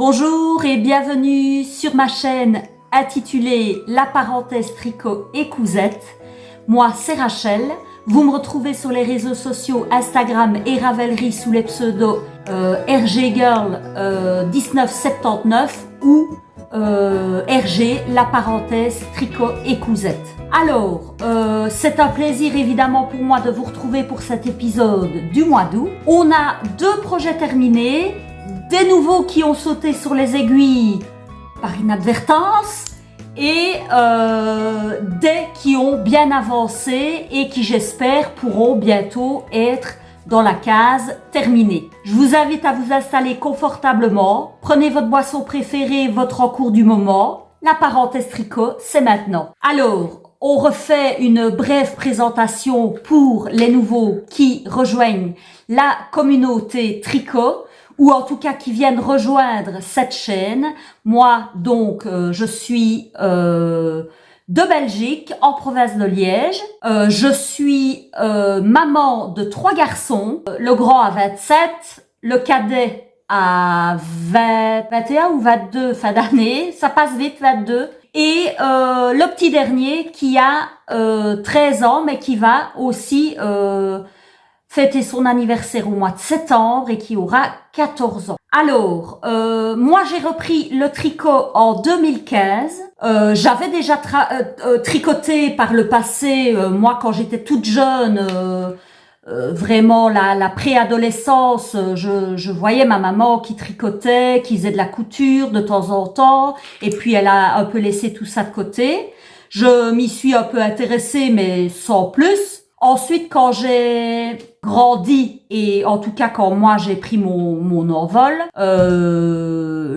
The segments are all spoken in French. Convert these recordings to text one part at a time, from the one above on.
Bonjour et bienvenue sur ma chaîne intitulée La parenthèse tricot et cousette. Moi c'est Rachel, vous me retrouvez sur les réseaux sociaux Instagram et Ravelry sous les pseudos RGGirl 1979 ou RG La parenthèse tricot et cousette. Alors, c'est un plaisir évidemment pour moi de vous retrouver pour cet épisode du mois d'août. On a 2 projets terminés, des nouveaux qui ont sauté sur les aiguilles par inadvertance et des qui ont bien avancé et qui j'espère pourront bientôt être dans la case terminée. Je vous invite à vous installer confortablement, prenez votre boisson préférée, votre encours du moment. La parenthèse tricot, c'est maintenant. Alors, on refait une brève présentation pour les nouveaux qui rejoignent la communauté tricot, ou en tout cas qui viennent rejoindre cette chaîne. Moi, donc, je suis de Belgique, en province de Liège. Je suis maman de 3 garçons. Le grand a 27, le cadet a 21 ou 22 fin d'année. Ça passe vite, 22. Et le petit dernier qui a 13 ans, mais qui va aussi fêter son anniversaire au mois de septembre et qui aura 14 ans. Alors, moi j'ai repris le tricot en 2015. J'avais déjà tricoté par le passé, moi quand j'étais toute jeune, vraiment la préadolescence, je voyais ma maman qui tricotait, qui faisait de la couture de temps en temps, et puis elle a un peu laissé tout ça de côté. Je m'y suis un peu intéressée, mais sans plus. Ensuite, quand j'ai grandi, et en tout cas quand moi j'ai pris mon envol,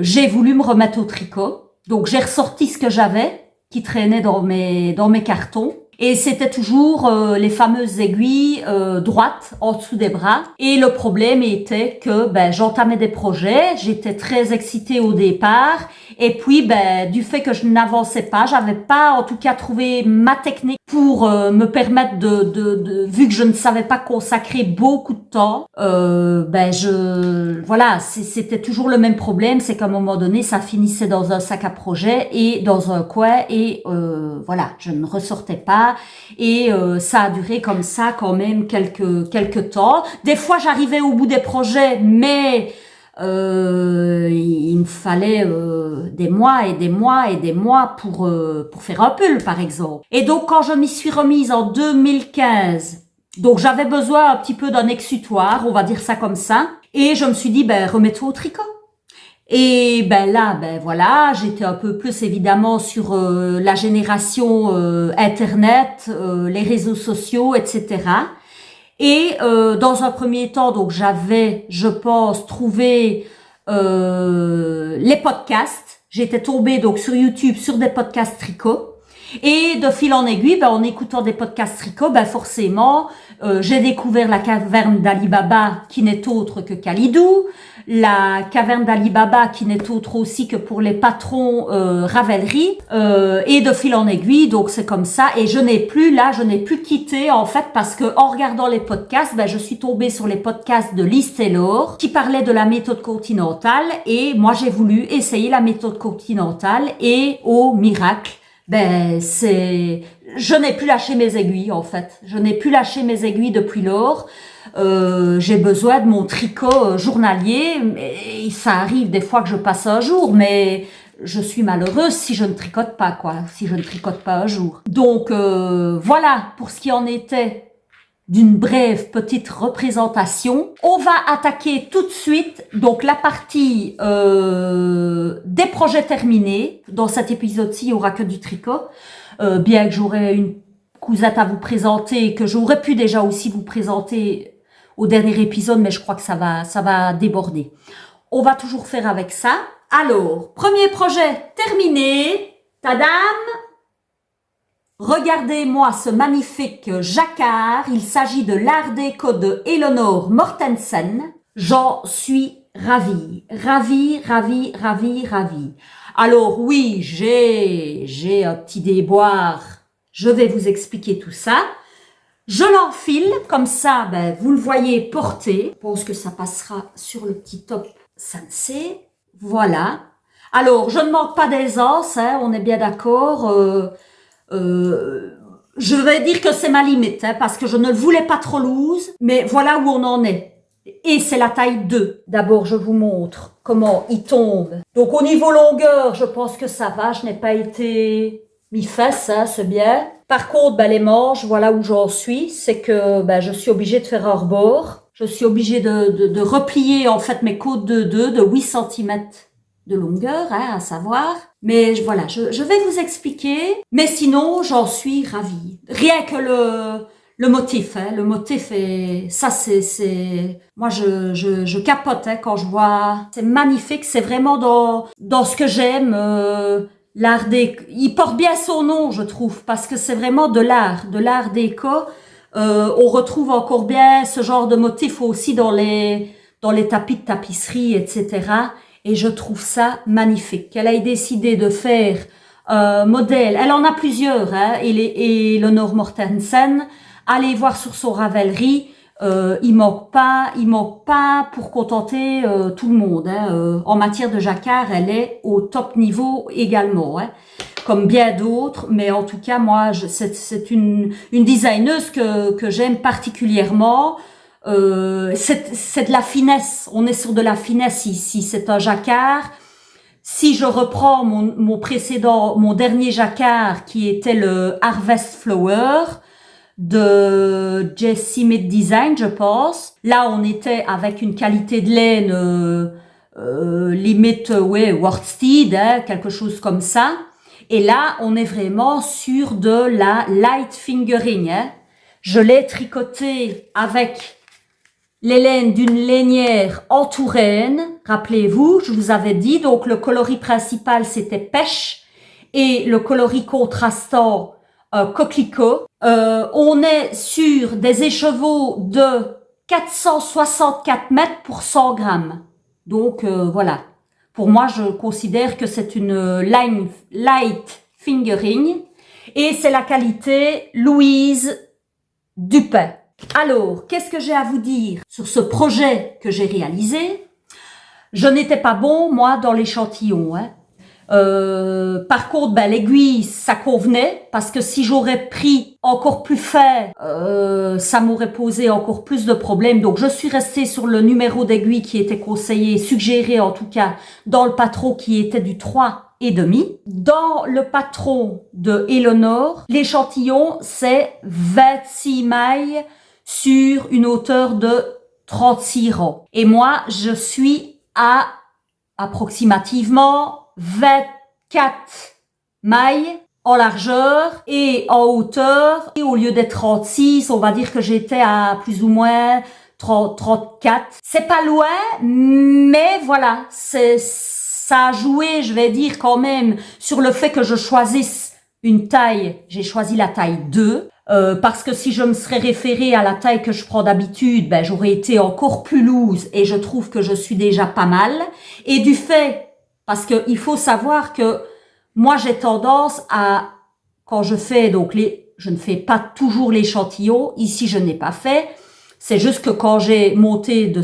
j'ai voulu me remettre au tricot. Donc j'ai ressorti ce que j'avais, qui traînait dans mes cartons. Et c'était toujours les fameuses aiguilles droites en dessous des bras. Et le problème était que j'entamais des projets, j'étais très excitée au départ. Et puis du fait que je n'avançais pas, j'avais pas en tout cas trouvé ma technique pour me permettre vu que je ne savais pas consacrer beaucoup de temps, voilà, c'était toujours le même problème, c'est qu'à un moment donné, ça finissait dans un sac à projet et dans un coin et voilà, je ne ressortais pas et ça a duré comme ça quand même quelques temps. Des fois, j'arrivais au bout des projets, mais il me fallait des mois et des mois et des mois pour faire un pull par exemple. Et donc quand je m'y suis remise en 2015, donc j'avais besoin un petit peu d'un exutoire, on va dire ça comme ça, et je me suis dit remets-toi au tricot. Et là, voilà, j'étais un peu plus évidemment sur la génération internet, les réseaux sociaux, etc. Et dans un premier temps, donc j'avais, je pense, trouvé les podcasts. J'étais tombée donc sur YouTube sur des podcasts tricot. Et de fil en aiguille, en écoutant des podcasts tricot, forcément, j'ai découvert la caverne d'Ali Baba, qui n'est autre que Kalidou. La caverne d'Ali Baba, qui n'est autre aussi que pour les patrons Ravelry. Et de fil en aiguille, donc c'est comme ça. Et je n'ai plus quitté en fait, parce que en regardant les podcasts, je suis tombée sur les podcasts de Liz Taylor, qui parlait de la méthode continentale. Et moi, j'ai voulu essayer la méthode continentale. Et au miracle, je n'ai plus lâché mes aiguilles en fait. Je n'ai plus lâché mes aiguilles depuis lors. J'ai besoin de mon tricot journalier. Et ça arrive des fois que je passe un jour, mais je suis malheureuse si je ne tricote pas, si je ne tricote pas un jour. Donc voilà pour ce qui en était d'une brève petite représentation. On va attaquer tout de suite donc la partie des projets terminés. Dans cet épisode-ci, il n'y aura que du tricot, bien que j'aurai une cousette à vous présenter, que j'aurais pu déjà aussi vous présenter au dernier épisode, mais je crois que ça va déborder. On va toujours faire avec ça. Alors, premier projet terminé. Tadam! Regardez-moi ce magnifique jacquard. Il s'agit de l'art déco de Eleanor Mortensen. J'en suis ravie. Ravie. Alors oui, j'ai un petit déboire. Je vais vous expliquer tout ça. Je l'enfile, comme ça, vous le voyez porter. Je pense que ça passera sur le petit top sensé. Voilà. Alors, je ne manque pas d'aisance, hein, on est bien d'accord. Je vais dire que c'est ma limite, hein, parce que je ne le voulais pas trop loose, mais voilà où on en est. Et c'est la taille 2. D'abord, je vous montre comment il tombe. Donc, au niveau longueur, je pense que ça va. Je n'ai pas été mi-fesse, hein, c'est bien. Par contre, les manches, voilà où j'en suis. C'est que je suis obligée de faire un rebord. Je suis obligée de replier en fait mes côtes de 8 cm de longueur, hein, à savoir. Mais voilà, je vais vous expliquer. Mais sinon, j'en suis ravie. Rien que le motif, hein, le motif est, ça c'est, moi je capote, hein, quand je vois, c'est magnifique, c'est vraiment dans ce que j'aime, l'art déco. Il porte bien son nom, je trouve, parce que c'est vraiment de l'art déco. On retrouve encore bien ce genre de motif aussi dans les tapis de tapisserie, etc. Et je trouve ça magnifique. Elle a décidé de faire modèle. Elle en a plusieurs, hein, et Eleanor Mortensen. Allez voir sur son Ravelry. Il manque pas pour contenter tout le monde, hein. En matière de jacquard, elle est au top niveau également, hein, comme bien d'autres. Mais en tout cas, moi, c'est une designeuse que j'aime particulièrement. C'est de la finesse. On est sur de la finesse ici. C'est un jacquard. Si je reprends mon dernier jacquard qui était le Harvest Flower de Jessie Mid Design, je pense. Là, on était avec une qualité de laine limite, worsted, hein, quelque chose comme ça. Et là, on est vraiment sur de la light fingering, hein. Je l'ai tricoté avec les laines d'une lainière en Touraine. Rappelez-vous, je vous avais dit, donc le coloris principal, c'était pêche et le coloris contrastant, coquelicot. On est sur des écheveaux de 464 mètres pour 100 grammes. Donc, voilà. Pour moi, je considère que c'est une light fingering et c'est la qualité Louise Dupin. Alors, qu'est-ce que j'ai à vous dire sur ce projet que j'ai réalisé? Je n'étais pas bon, moi, dans l'échantillon, hein. Par contre, l'aiguille, ça convenait, parce que si j'aurais pris encore plus fin, ça m'aurait posé encore plus de problèmes. Donc, je suis restée sur le numéro d'aiguille qui était conseillé, suggéré en tout cas, dans le patron qui était du 3,5. Dans le patron de Eleanor, l'échantillon, c'est 26 mailles sur une hauteur de 36 rangs. Et moi, je suis à approximativement 24 mailles en largeur et en hauteur. Et au lieu d'être 36, on va dire que j'étais à plus ou moins 34. C'est pas loin, mais voilà, ça a joué, je vais dire quand même, sur le fait que je choisisse une taille. J'ai choisi la taille 2. Parce que si je me serais référée à la taille que je prends d'habitude, j'aurais été encore plus loose et je trouve que je suis déjà pas mal. Et du fait, parce que il faut savoir que moi j'ai tendance à, quand je fais je ne fais pas toujours l'échantillon. Ici je n'ai pas fait. C'est juste que quand j'ai monté d'un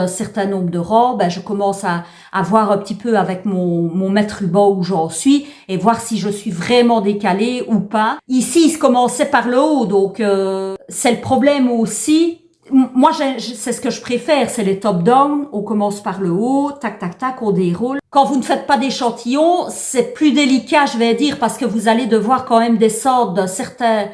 certain nombre de rangs, je commence à voir un petit peu avec mon mètre ruban où j'en suis et voir si je suis vraiment décalée ou pas. Ici, il se commençait par le haut, donc c'est le problème aussi. Moi, c'est ce que je préfère, c'est les top-down. On commence par le haut, tac, tac, tac, on déroule. Quand vous ne faites pas d'échantillon, c'est plus délicat, je vais dire, parce que vous allez devoir quand même descendre d'un certain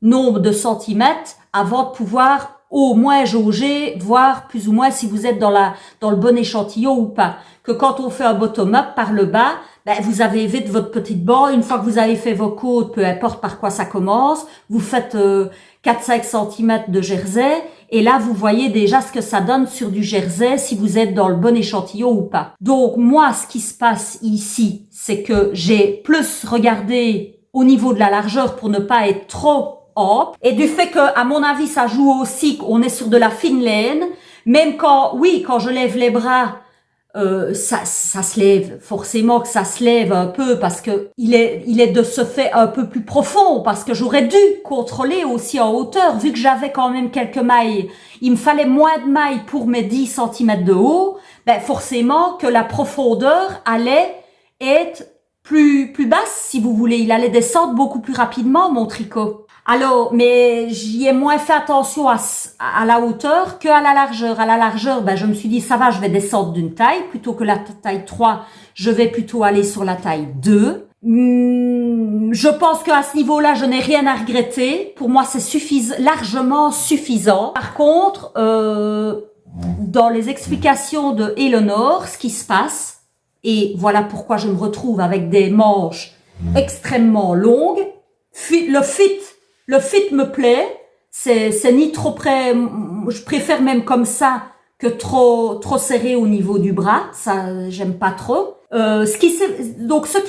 nombre de centimètres avant de pouvoir au moins jauger, voir plus ou moins si vous êtes dans le bon échantillon ou pas. Que quand on fait un bottom-up par le bas, vous avez vite votre petite bande. Une fois que vous avez fait vos côtes, peu importe par quoi ça commence, vous faites 4-5 cm de jersey et là vous voyez déjà ce que ça donne sur du jersey si vous êtes dans le bon échantillon ou pas. Donc moi, ce qui se passe ici, c'est que j'ai plus regardé au niveau de la largeur pour ne pas être trop ample. Et du fait que, à mon avis, ça joue aussi qu'on est sur de la fine laine, même quand je lève les bras, ça se lève, forcément que ça se lève un peu parce que il est de ce fait un peu plus profond, parce que j'aurais dû contrôler aussi en hauteur, vu que j'avais quand même quelques mailles. Il me fallait moins de mailles pour mes 10 cm de haut, ben forcément que la profondeur allait être plus basse, si vous voulez. Il allait descendre beaucoup plus rapidement, mon tricot. Alors, mais j'y ai moins fait attention à la hauteur qu'à la largeur. À la largeur, ben, je me suis dit, ça va, je vais descendre d'une taille. Plutôt que la taille 3, je vais plutôt aller sur la taille 2. Je pense qu'à ce niveau-là, je n'ai rien à regretter. Pour moi, c'est largement suffisant. Par contre, dans les explications de Eleanor, ce qui se passe, et voilà pourquoi je me retrouve avec des manches extrêmement longues, le fit me plaît, c'est ni trop près, je préfère même comme ça que trop serré au niveau du bras, ça j'aime pas trop. Ce qui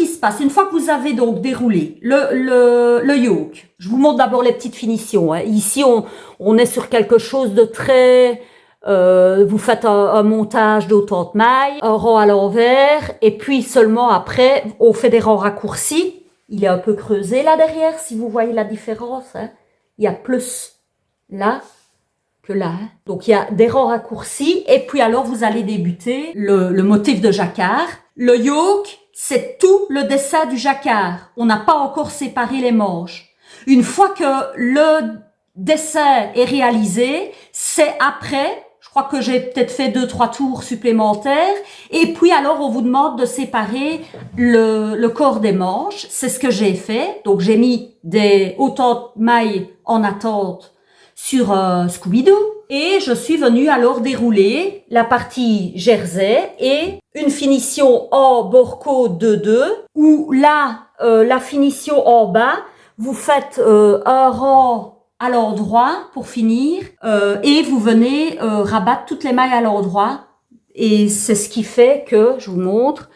se passe, une fois que vous avez donc déroulé le yoke, je vous montre d'abord les petites finitions. Hein. Ici, on est sur quelque chose de très, vous faites un montage d'autant de mailles, un rang à l'envers, et puis seulement après, on fait des rangs raccourcis. Il est un peu creusé là derrière, si vous voyez la différence. Hein. Il y a plus là que là. Hein. Donc il y a des rangs raccourcis, et puis alors vous allez débuter le motif de jacquard. Le yoke, c'est tout le dessin du jacquard. On n'a pas encore séparé les manches. Une fois que le dessin est réalisé, c'est après, je crois que j'ai peut-être fait 2-3 tours supplémentaires, et puis alors on vous demande de séparer le corps des manches. C'est ce que j'ai fait. Donc j'ai mis autant de mailles en attente sur Scooby-Doo, et je suis venue alors dérouler la partie jersey et une finition en borco 2-2, où là, la finition en bas, vous faites un rang à l'endroit pour finir, et vous venez rabattre toutes les mailles à l'endroit, et c'est ce qui fait que, je vous montre,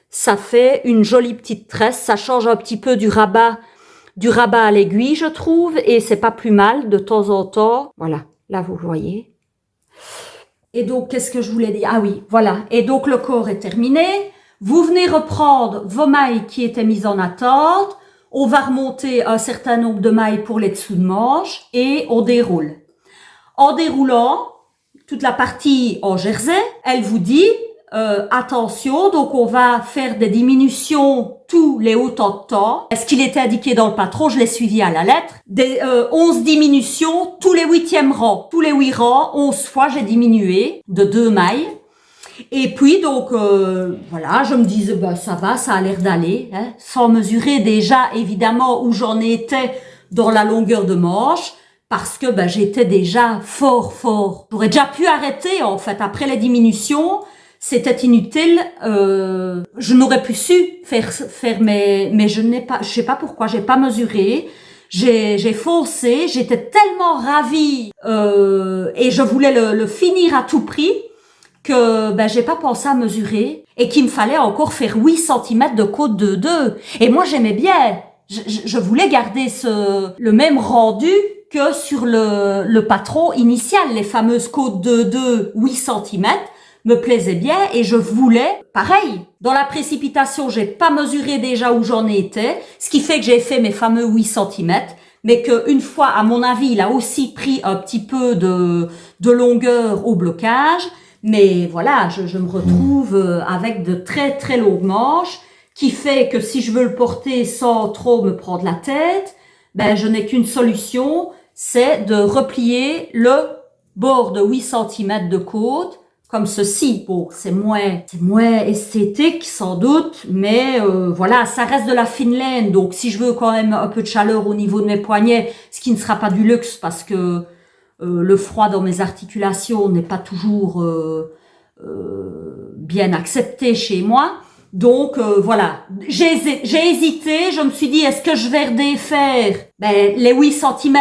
ça fait une jolie petite tresse. Ça change un petit peu du rabat à l'aiguille, je trouve, et c'est pas plus mal de temps en temps. Voilà, là vous voyez. Et donc, qu'est-ce que je voulais dire? Ah oui, voilà. Et donc, le corps est terminé. Vous venez reprendre vos mailles qui étaient mises en attente. On va remonter un certain nombre de mailles pour les dessous de manches et on déroule. En déroulant, toute la partie en jersey, elle vous dit attention, donc on va faire des diminutions tous les autant de temps. Est-ce qu'il était indiqué dans le patron? Je l'ai suivi à la lettre. Des 11 diminutions tous les 8e rangs. Tous les 8 rangs, 11 fois j'ai diminué de 2 mailles. Et puis donc voilà, je me disais bah ça va, ça a l'air d'aller, hein, sans mesurer déjà évidemment où j'en étais dans la longueur de manche, parce que bah j'étais déjà fort. J'aurais déjà pu arrêter en fait après les diminutions, c'était inutile. Je n'aurais plus su faire mais je sais pas pourquoi j'ai pas mesuré. J'ai foncé, j'étais tellement ravie et je voulais le finir à tout prix, que ben j'ai pas pensé à mesurer et qu'il me fallait encore faire 8 cm de côte 2-2. Et moi j'aimais bien, je voulais garder le même rendu que sur le patron initial. Les fameuses côtes 2-2, 8 cm me plaisaient bien et je voulais pareil. Dans la précipitation, j'ai pas mesuré déjà où j'en étais, ce qui fait que j'ai fait mes fameux 8 cm. Mais qu'une fois, à mon avis, il a aussi pris un petit peu de longueur au blocage. Mais voilà, je me retrouve avec de très longues manches, qui fait que si je veux le porter sans trop me prendre la tête, ben je n'ai qu'une solution, c'est de replier le bord de 8 cm de côte, comme ceci. Bon, c'est moins esthétique sans doute, mais voilà, ça reste de la fine laine, donc si je veux quand même un peu de chaleur au niveau de mes poignets, ce qui ne sera pas du luxe parce que le froid dans mes articulations n'est pas toujours bien accepté chez moi. Donc voilà, j'ai hésité, je me suis dit est-ce que je vais redéfaire les 8 cm,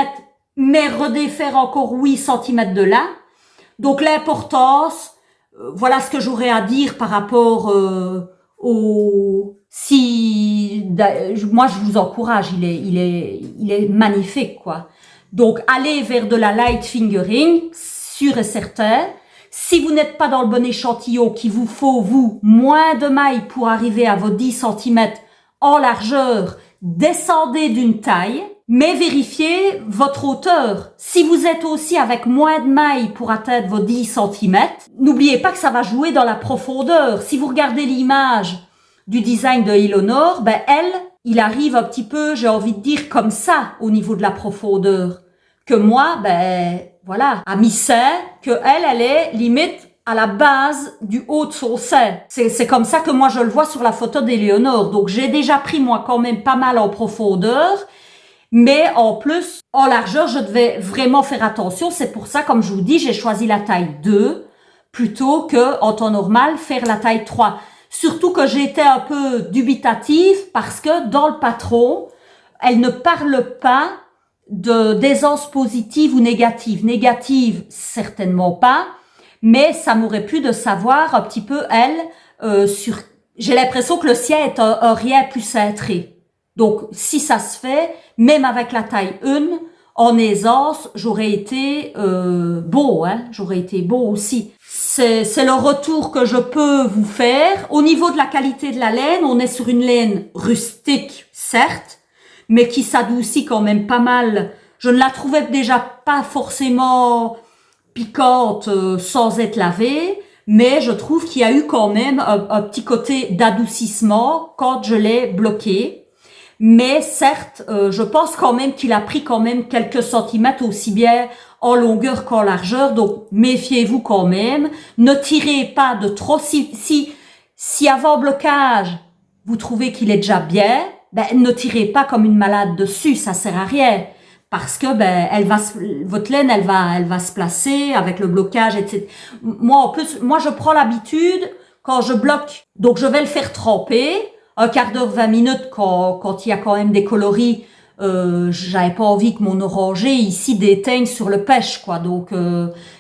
mais redéfaire encore 8 cm de là. Donc l'importance, voilà ce que j'aurais à dire par rapport moi je vous encourage, il est magnifique quoi. Donc, allez vers de la light fingering, sûr et certain. Si vous n'êtes pas dans le bon échantillon, qu'il vous faut, vous, moins de mailles pour arriver à vos 10 cm en largeur, descendez d'une taille. Mais vérifiez votre hauteur. Si vous êtes aussi avec moins de mailles pour atteindre vos 10 centimètres, n'oubliez pas que ça va jouer dans la profondeur. Si vous regardez l'image du design de Eleanor, il arrive un petit peu, j'ai envie de dire, comme ça, au niveau de la profondeur. Que moi, voilà, à mi-sein, que elle est limite à la base du haut de son sein. C'est comme ça que moi je le vois sur la photo d'Eleanor. Donc j'ai déjà pris moi quand même pas mal en profondeur. Mais en plus, en largeur, je devais vraiment faire attention. C'est pour ça, comme je vous dis, j'ai choisi la taille 2 plutôt que, en temps normal, faire la taille 3. Surtout que j'étais un peu dubitative parce que dans le patron, elle ne parle pas de d'aisance positive ou négative. Négative, certainement pas, mais ça m'aurait plu de savoir un petit peu, j'ai l'impression que le sien est un rien plus cintré. Donc, si ça se fait, même avec la taille 1, en aisance, j'aurais été beau, j'aurais été beau aussi. C'est le retour que je peux vous faire. Au niveau de la qualité de la laine, on est sur une laine rustique, certes, mais qui s'adoucit quand même pas mal. Je ne la trouvais déjà pas forcément piquante sans être lavée, mais je trouve qu'il y a eu quand même un petit côté d'adoucissement quand je l'ai bloquée. Mais certes, je pense quand même qu'il a pris quand même quelques centimètres aussi bien en longueur qu'en largeur. Donc, méfiez-vous quand même. Ne tirez pas de trop. Si avant blocage, vous trouvez qu'il est déjà bien, ne tirez pas comme une malade dessus. Ça sert à rien. Parce que, votre laine, elle va se placer avec le blocage, etc. Moi, je prends l'habitude, quand je bloque, donc je vais le faire tremper. Un quart d'heure, 20 minutes, quand il y a quand même des coloris, j'avais pas envie que mon orangé ici déteigne sur le pêche, quoi. Donc,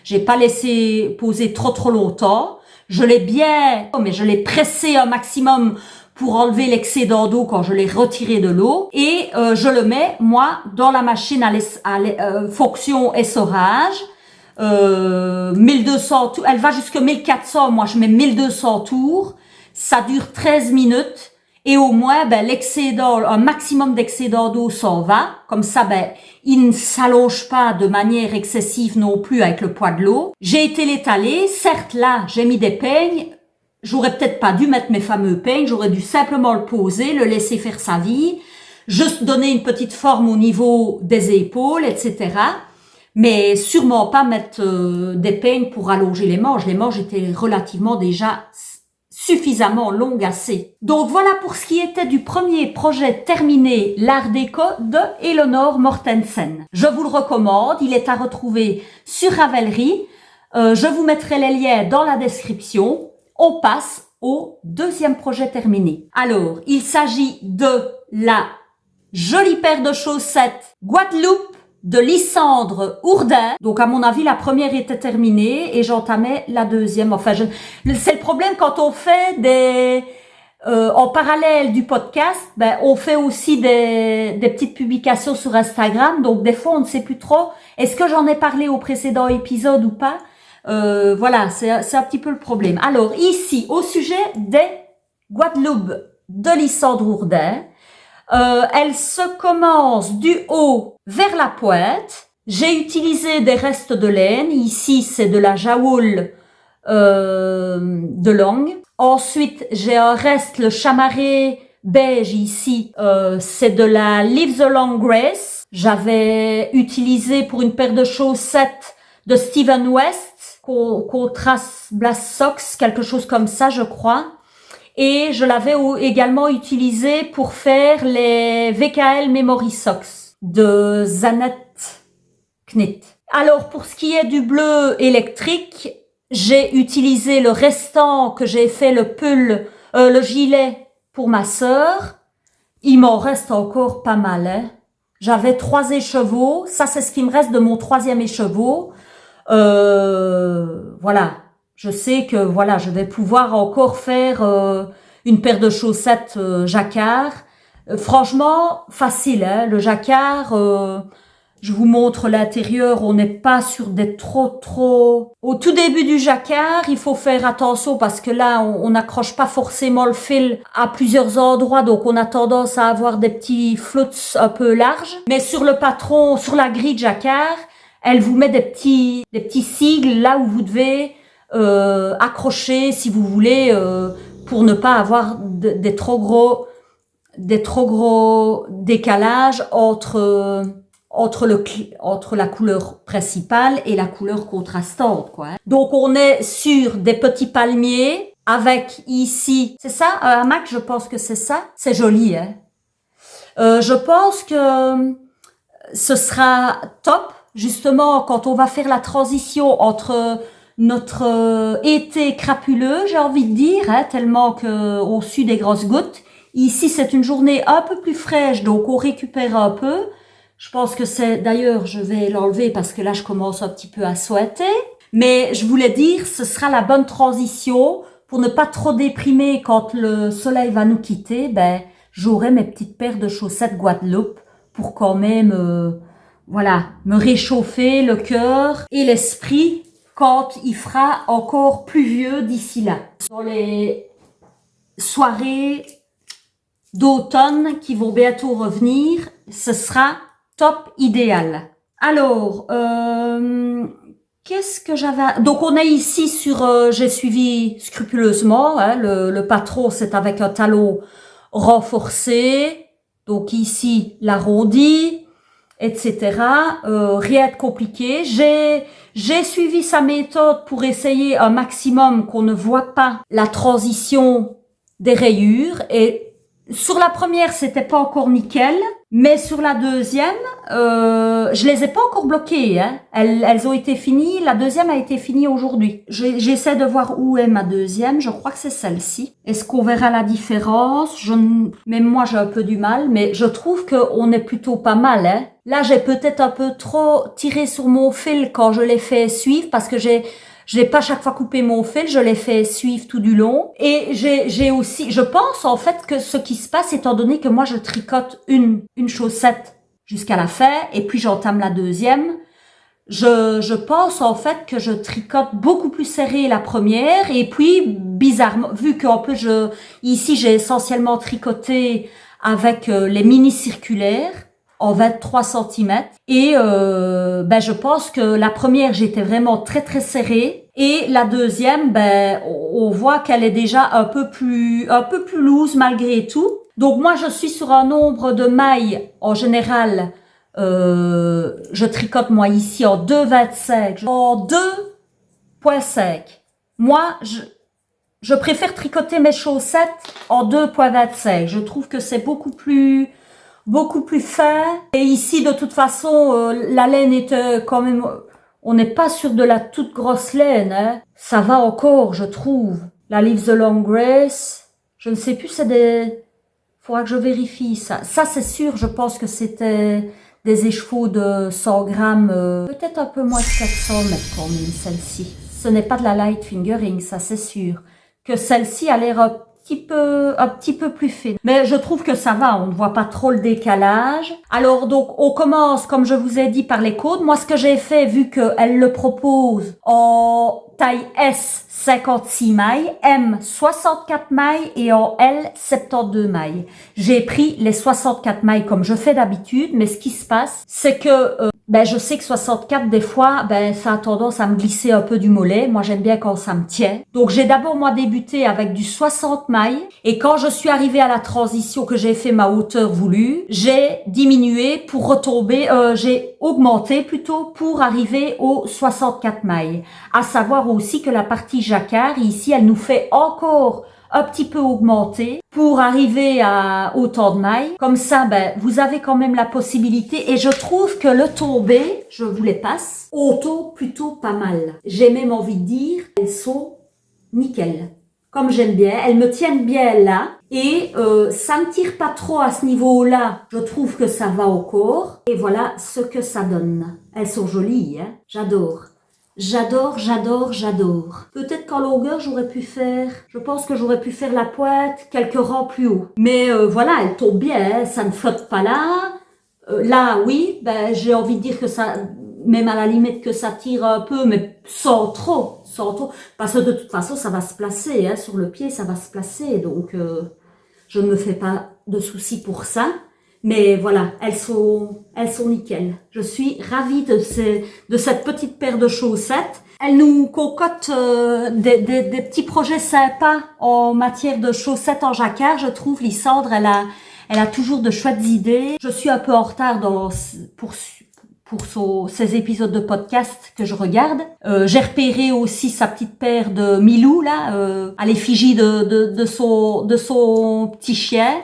j'ai pas laissé poser trop longtemps. Je l'ai pressé un maximum pour enlever l'excédent d'eau quand je l'ai retiré de l'eau. Et je le mets, moi, dans la machine à fonction essorage. 1200, elle va jusqu'à 1400, moi je mets 1200 tours. Ça dure 13 minutes. Et au moins, un maximum d'excédent d'eau s'en va. Comme ça, il ne s'allonge pas de manière excessive non plus avec le poids de l'eau. J'ai été l'étaler. Certes, là, j'ai mis des peignes. J'aurais peut-être pas dû mettre mes fameux peignes. J'aurais dû simplement le poser, le laisser faire sa vie. Juste donner une petite forme au niveau des épaules, etc. Mais sûrement pas mettre des peignes pour allonger les manches. Les manches étaient relativement déjà suffisamment longue assez. Donc voilà pour ce qui était du premier projet terminé, l'Art déco de Eleanor Mortensen. Je vous le recommande, il est à retrouver sur Ravelry. Je vous mettrai les liens dans la description. On passe au deuxième projet terminé. Alors, il s'agit de la jolie paire de chaussettes Guadeloupe de Lysandre Hourdin. Donc, à mon avis, la première était terminée et j'entamais la deuxième. Enfin, c'est le problème quand on fait en parallèle du podcast, on fait aussi des petites publications sur Instagram. Donc, des fois, on ne sait plus trop. Est-ce que j'en ai parlé au précédent épisode ou pas? Voilà, c'est un petit peu le problème. Alors, ici, au sujet des Guadeloupe de Lysandre Hourdin, elle se commence du haut vers la pointe. J'ai utilisé des restes de laine. Ici, c'est de la jaoule de langue. Ensuite, j'ai un reste, le chamarré beige ici. C'est de la Live the Long Grace. J'avais utilisé pour une paire de chaussettes de Steven West, Contrast Blast Socks, quelque chose comme ça, je crois. Et je l'avais également utilisé pour faire les VKL Memory Socks de Zanet Knit. Alors, pour ce qui est du bleu électrique, j'ai utilisé le restant que j'ai fait le gilet pour ma sœur. Il m'en reste encore pas mal, hein. J'avais 3 écheveaux. Ça, c'est ce qui me reste de mon 3e écheveau. Voilà. Je sais que voilà, je vais pouvoir encore faire une paire de chaussettes jacquard. Franchement, facile, hein, le jacquard. Je vous montre l'intérieur, on n'est pas sur des trop... Au tout début du jacquard, il faut faire attention parce que là, on n'accroche pas forcément le fil à plusieurs endroits, donc on a tendance à avoir des petits floats un peu larges. Mais sur le patron, sur la grille de jacquard, elle vous met des petits sigles là où vous devez accrocher si vous voulez pour ne pas avoir des trop gros décalages entre la couleur principale et la couleur contrastante, quoi. Donc on est sur des petits palmiers avec ici, c'est ça, un hamac, je pense que c'est ça. C'est joli, hein. Je pense que ce sera top, justement, quand on va faire la transition entre notre été crapuleux, j'ai envie de dire, hein, tellement que au sud des grosses gouttes. Ici, c'est une journée un peu plus fraîche, donc on récupère un peu. Je pense que c'est, d'ailleurs, je vais l'enlever parce que là, je commence un petit peu à souhaiter. Mais je voulais dire, ce sera la bonne transition pour ne pas trop déprimer quand le soleil va nous quitter. Ben, j'aurai mes petites paires de chaussettes Guadeloupe pour quand même, voilà, me réchauffer le cœur et l'esprit quand il fera encore pluvieux d'ici là. Dans les soirées d'automne qui vont bientôt revenir, ce sera top idéal. Alors, qu'est-ce que j'avais... Donc, on est ici sur... j'ai suivi scrupuleusement. Hein, le patron, c'est avec un talon renforcé. Donc, ici, l'arrondi, etc. Rien de compliqué. J'ai suivi sa méthode pour essayer un maximum qu'on ne voit pas la transition des rayures. Et sur la première, c'était pas encore nickel. Mais sur la deuxième, je les ai pas encore bloquées. Hein. Elles ont été finies. La deuxième a été finie aujourd'hui. J'essaie de voir où est ma deuxième. Je crois que c'est celle-ci. Est-ce qu'on verra la différence? Même moi, j'ai un peu du mal. Mais je trouve qu'on est plutôt pas mal. Hein. Là, j'ai peut-être un peu trop tiré sur mon fil quand je l'ai fait suivre parce que j'ai pas chaque fois coupé mon fil, je l'ai fait suivre tout du long. Et j'ai aussi, je pense en fait que ce qui se passe, étant donné que moi je tricote une chaussette jusqu'à la fin, et puis j'entame la deuxième, je pense en fait que je tricote beaucoup plus serré la première, et puis bizarrement, vu qu'en plus ici j'ai essentiellement tricoté avec les mini circulaires, en 23 centimètres. Et ben je pense que la première, j'étais vraiment très très serrée. Et la deuxième, ben on voit qu'elle est déjà un peu plus loose malgré tout. Donc moi, je suis sur un nombre de mailles, en général, je tricote moi ici en 2,25, en 2,5. Moi, je préfère tricoter mes chaussettes en 2,25. Je trouve que c'est beaucoup plus fin. Et ici, de toute façon, la laine était quand même... On n'est pas sur de la toute grosse laine. Hein. Ça va encore, je trouve. La Live the Long Grace. Je ne sais plus, c'est des... Faudra que je vérifie ça. Ça, c'est sûr, je pense que c'était des écheveaux de 100 grammes. Peut-être un peu moins de 400 mètres quand même, celle-ci. Ce n'est pas de la light fingering, ça, c'est sûr. Que celle-ci a l'air un petit peu plus fine. Mais je trouve que ça va, on ne voit pas trop le décalage. Alors donc, on commence, comme je vous ai dit, par les côtes. Moi, ce que j'ai fait, vu qu'elle le propose en taille S, 56 mailles, M, 64 mailles et en L, 72 mailles. J'ai pris les 64 mailles comme je fais d'habitude, mais ce qui se passe, c'est que ben je sais que 64 des fois, ben ça a tendance à me glisser un peu du mollet. Moi j'aime bien quand ça me tient. Donc j'ai d'abord moi débuté avec du 60 mailles et quand je suis arrivée à la transition que j'ai fait ma hauteur voulue, j'ai diminué pour retomber, j'ai augmenté plutôt pour arriver aux 64 mailles. À savoir aussi que la partie jacquard ici, elle nous fait encore un petit peu augmenter pour arriver à autant de mailles. Comme ça, ben, vous avez quand même la possibilité et je trouve que le tombé, je vous les passe, auto plutôt pas mal. J'ai même envie de dire, elles sont nickel. Comme j'aime bien, elles me tiennent bien là et ça me tire pas trop à ce niveau-là. Je trouve que ça va au corps et voilà ce que ça donne. Elles sont jolies, hein. J'adore. J'adore, j'adore, j'adore. Peut-être qu'en longueur, je pense que j'aurais pu faire la pointe quelques rangs plus haut. Mais voilà, elle tombe bien, hein, ça ne flotte pas là. Là, oui, ben, j'ai envie de dire que ça, même à la limite que ça tire un peu, mais sans trop, parce que de toute façon, ça va se placer, hein, sur le pied, ça va se placer, donc je ne me fais pas de soucis pour ça. Mais voilà, elles sont nickel. Je suis ravie de cette petite paire de chaussettes. Elle nous concocte des petits projets sympas en matière de chaussettes en jacquard. Je trouve, Lysandre, elle a toujours de chouettes idées. Je suis un peu en retard pour ces épisodes de podcast que je regarde. J'ai repéré aussi sa petite paire de Milou là, à l'effigie de son petit chien.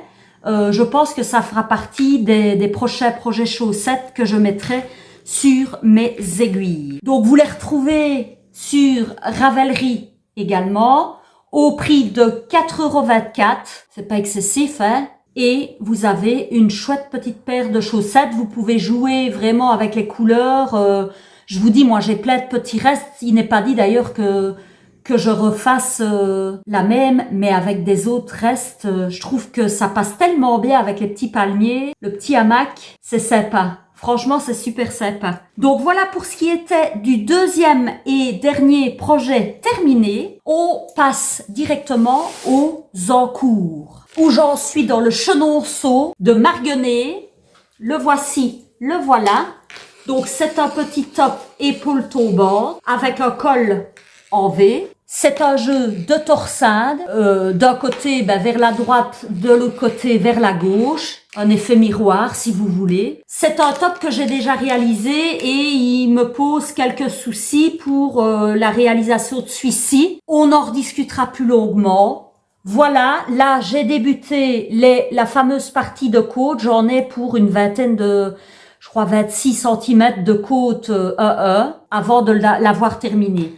Je pense que ça fera partie des prochains projets chaussettes que je mettrai sur mes aiguilles. Donc vous les retrouvez sur Ravelry également au prix de 4,24 €. C'est pas excessif, hein. Et vous avez une chouette petite paire de chaussettes. Vous pouvez jouer vraiment avec les couleurs. Je vous dis, moi j'ai plein de petits restes. Il n'est pas dit d'ailleurs que je refasse la même, mais avec des autres restes. Je trouve que ça passe tellement bien avec les petits palmiers, le petit hamac, c'est sympa. Franchement, c'est super sympa. Donc voilà pour ce qui était du deuxième et dernier projet terminé. On passe directement aux encours, où j'en suis dans le chenonceau de Marguenet. Le voici, le voilà. Donc c'est un petit top épaule tombante avec un col en V. C'est un jeu de torsade, d'un côté vers la droite, de l'autre côté vers la gauche, un effet miroir si vous voulez. C'est un top que j'ai déjà réalisé et il me pose quelques soucis pour la réalisation de celui-ci. On en rediscutera plus longuement. Voilà, là j'ai débuté la fameuse partie de côte, j'en ai pour une vingtaine de... je crois 26 cm de côte avant de l'avoir terminée.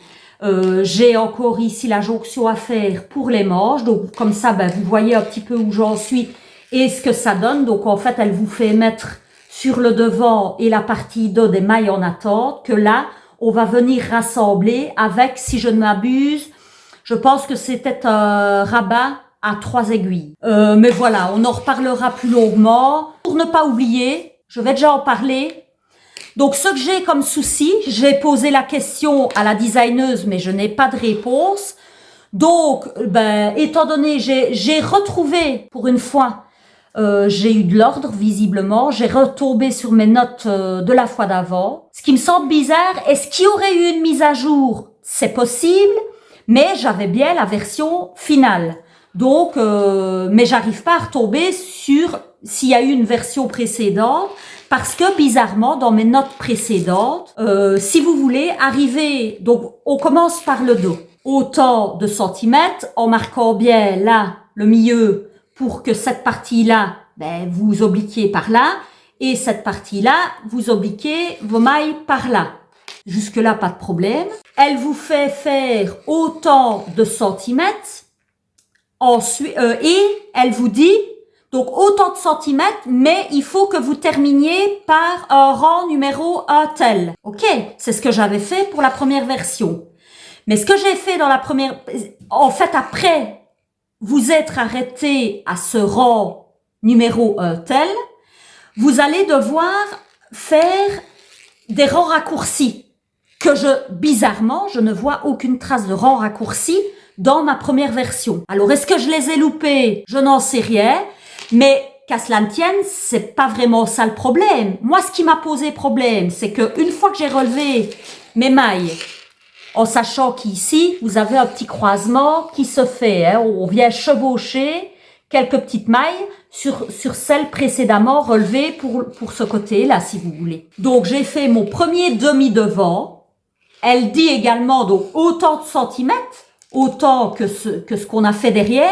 J'ai encore ici la jonction à faire pour les manches, donc comme ça vous voyez un petit peu où j'en suis et ce que ça donne. Donc en fait elle vous fait mettre sur le devant et la partie dos des mailles en attente que là on va venir rassembler avec, si je ne m'abuse, je pense que c'était un rabat à 3 aiguilles. Mais voilà, on en reparlera plus longuement. Pour ne pas oublier, je vais déjà en parler. Donc, ce que j'ai comme souci, j'ai posé la question à la designeuse, mais je n'ai pas de réponse. Donc, étant donné, j'ai retrouvé, pour une fois, j'ai eu de l'ordre, visiblement. J'ai retombé sur mes notes de la fois d'avant. Ce qui me semble bizarre, est-ce qu'il y aurait eu une mise à jour? C'est possible, mais j'avais bien la version finale. Donc, mais j'arrive pas à retomber sur s'il y a eu une version précédente. Parce que bizarrement, dans mes notes précédentes, si vous voulez arriver, donc on commence par le dos, autant de centimètres, en marquant bien là le milieu pour que cette partie-là, vous obliquiez par là, et cette partie-là, vous obliquez vos mailles par là. Jusque-là, pas de problème. Elle vous fait faire autant de centimètres, ensuite, et elle vous dit donc autant de centimètres, mais il faut que vous terminiez par un rang numéro un tel. Ok, c'est ce que j'avais fait pour la première version. Mais ce que j'ai fait dans la première... En fait, après vous être arrêté à ce rang numéro un tel, vous allez devoir faire des rangs raccourcis. Bizarrement, je ne vois aucune trace de rang raccourci dans ma première version. Alors, est-ce que je les ai loupés? Je n'en sais rien. Mais qu'à cela ne tienne, c'est pas vraiment ça le problème. Moi, ce qui m'a posé problème, c'est que une fois que j'ai relevé mes mailles, en sachant qu'ici, vous avez un petit croisement qui se fait, hein, on vient chevaucher quelques petites mailles sur celles précédemment relevées pour ce côté-là, si vous voulez. Donc, j'ai fait mon premier demi-devant. Elle dit également, donc, autant de centimètres, autant que ce qu'on a fait derrière.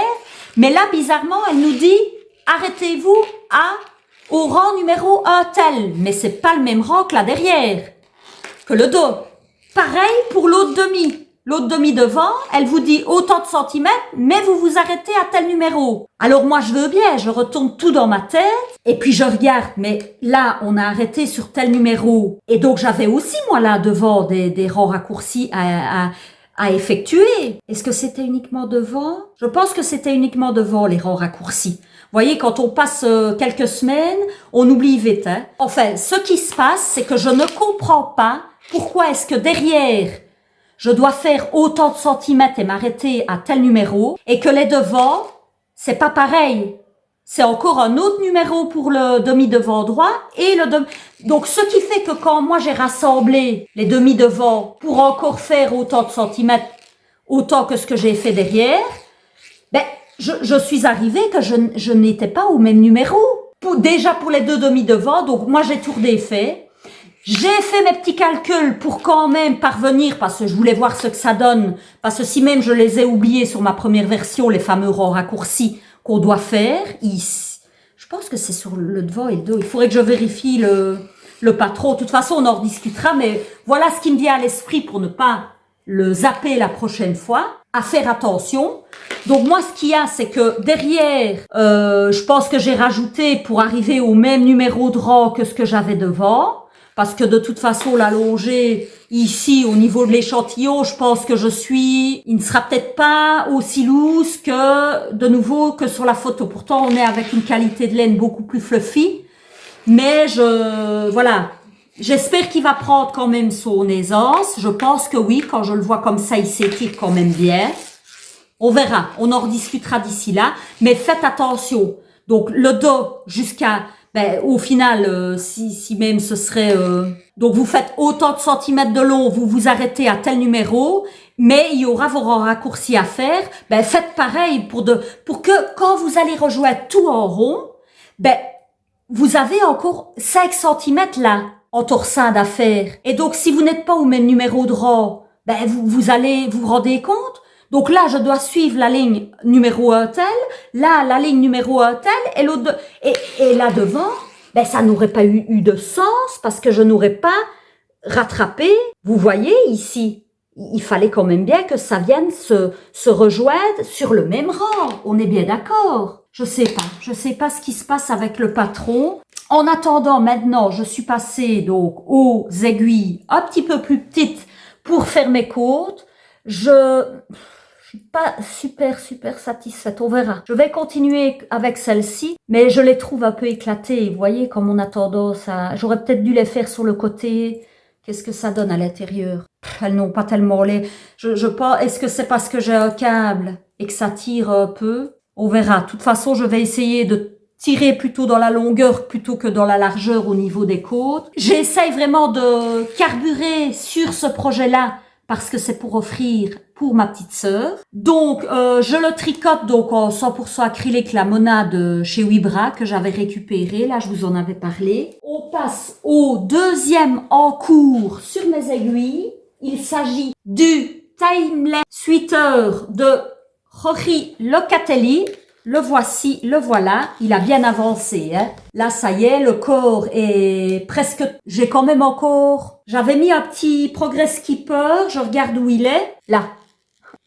Mais là, bizarrement, elle nous dit, arrêtez-vous au rang numéro 1 tel. Mais c'est pas le même rang que là derrière, que le dos. Pareil pour l'autre demi. L'autre demi devant, elle vous dit autant de centimètres, mais vous vous arrêtez à tel numéro. Alors moi, je veux bien, je retourne tout dans ma tête, et puis je regarde, mais là, on a arrêté sur tel numéro. Et donc, j'avais aussi, moi, là, devant des rangs raccourcis à effectuer. Est-ce que c'était uniquement devant? Je pense que c'était uniquement devant les rangs raccourcis. Vous voyez, quand on passe quelques semaines, on oublie vite. Hein. Enfin, ce qui se passe, c'est que je ne comprends pas pourquoi est-ce que derrière, je dois faire autant de centimètres et m'arrêter à tel numéro, et que les devants, c'est pas pareil. C'est encore un autre numéro pour le demi-devant droit et le demi. Donc, ce qui fait que quand moi j'ai rassemblé les demi-devants pour encore faire autant de centimètres, autant que ce que j'ai fait derrière, ben, je suis arrivée que je n'étais pas au même numéro. Déjà pour les deux demi-devants, donc moi j'ai tout défait. J'ai fait mes petits calculs pour quand même parvenir, parce que je voulais voir ce que ça donne, parce que si même je les ai oubliés sur ma première version, les fameux rangs raccourcis qu'on doit faire, ici. Je pense que c'est sur le devant et le dos. Il faudrait que je vérifie le patron. De toute façon, on en rediscutera, mais voilà ce qui me vient à l'esprit pour ne pas le zapper la prochaine fois, à faire attention. Donc moi, ce qu'il y a, c'est que derrière, je pense que j'ai rajouté pour arriver au même numéro de rang que ce que j'avais devant. Parce que de toute façon, l'allongé ici, au niveau de l'échantillon, je pense que il ne sera peut-être pas aussi loose que, de nouveau, que sur la photo. Pourtant, on est avec une qualité de laine beaucoup plus fluffy. Mais voilà. J'espère qu'il va prendre quand même son aisance. Je pense que oui, quand je le vois comme ça, il s'étire quand même bien. On verra. On en rediscutera d'ici là. Mais faites attention. Donc, le dos jusqu'à, au final, si même ce serait, donc vous faites autant de centimètres de long, vous vous arrêtez à tel numéro, mais il y aura vos raccourcis à faire. Faites pareil pour que quand vous allez rejoindre tout en rond, vous avez encore 5 centimètres là, en torsade à faire. Et donc, si vous n'êtes pas au même numéro de rang, vous allez, vous rendez compte? Donc là, je dois suivre la ligne numéro 1 telle, là, la ligne numéro 1 telle, et l'autre, et là devant, ça n'aurait pas eu de sens parce que je n'aurais pas rattrapé. Vous voyez ici, il fallait quand même bien que ça vienne se rejoindre sur le même rang. On est bien d'accord. Je sais pas ce qui se passe avec le patron. En attendant, maintenant, je suis passée donc aux aiguilles un petit peu plus petites pour faire mes côtes. Je suis pas super satisfaite, on verra. Je vais continuer avec celle-ci, mais je les trouve un peu éclatées. Vous voyez comme on a tendance à... J'aurais peut-être dû les faire sur le côté. Qu'est-ce que ça donne à l'intérieur? Elles n'ont pas tellement les... Je pense... Est-ce que c'est parce que j'ai un câble et que ça tire un peu? On verra. De toute façon, je vais essayer de tirer plutôt dans la longueur plutôt que dans la largeur au niveau des côtes. J'essaye vraiment de carburer sur ce projet-là parce que c'est pour offrir pour ma petite sœur. Donc, je le tricote donc en 100% acrylique la Mona de chez Wibra que j'avais récupéré. Là, je vous en avais parlé. On passe au deuxième en cours sur mes aiguilles. Il s'agit du Timeless Sweater de Rory Locatelli. Le voici, le voilà. Il a bien avancé, hein. Là, ça y est, le corps est presque... J'ai quand même encore... J'avais mis un petit progress skipper. Je regarde où il est. Là.